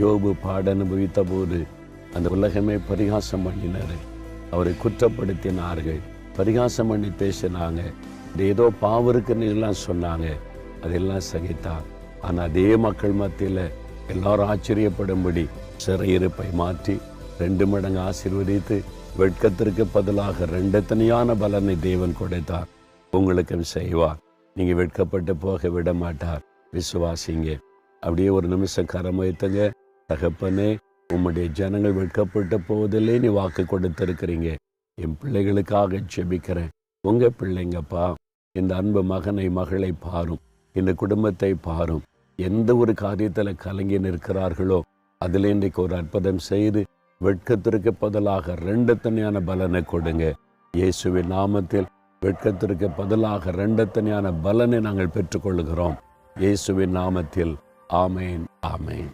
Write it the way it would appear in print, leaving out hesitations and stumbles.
யோபு பாட அனுபவித்த போது அந்த உலகமே பரிகாசம் பண்ணினாரு, அவரை குற்றப்படுத்தினார்கள், பரிகாசம் பண்ணி பேசினாங்க, ஏதோ பாவம் இருக்குன்னு எல்லாம் சொன்னாங்க, அதெல்லாம் சகித்தார். ஆனால் அதே மக்கள் மத்தியில் எல்லாரும் ஆச்சரியப்படும்படி சிறையிருப்பை மாற்றி 2 மடங்கு ஆசீர்வதித்து வெட்கத்திற்கு பதிலாக 2 தனியான பலனை தேவன் கொடுத்தார். உங்களுக்கும் செய்வார். நீங்கள் வெட்கப்பட்டு போக விட மாட்டார். விசுவாசிங்க. அப்படியே ஒரு நிமிஷம் கரம் வைத்துங்க. தகப்பனே, உம்முடைய ஜனங்கள் வெட்கப்பட்டு போவதில்லை நீ வாக்கு கொடுத்திருக்கிறீங்க. என் பிள்ளைகளுக்காக ஜெபிக்கிறேன். உங்கள் பிள்ளைங்கப்பா, இந்த அன்பு மகனை மகளை பாரும், இந்த குடும்பத்தை பாரும். எந்த ஒரு காரியத்தில் கலங்கி நிற்கிறார்களோ அதில் இன்றைக்கு ஒரு அற்புதம் செய்து வெட்கத்திற்கு பதிலாக 2 தனியான பலனை கொடுங்க. இயேசுவின் நாமத்தில் வெட்கத்திற்கு பதிலாக 2 தனியான பலனை நாங்கள் பெற்றுக்கொள்கிறோம். இயேசுவின் நாமத்தில் ஆமேன், ஆமேன்.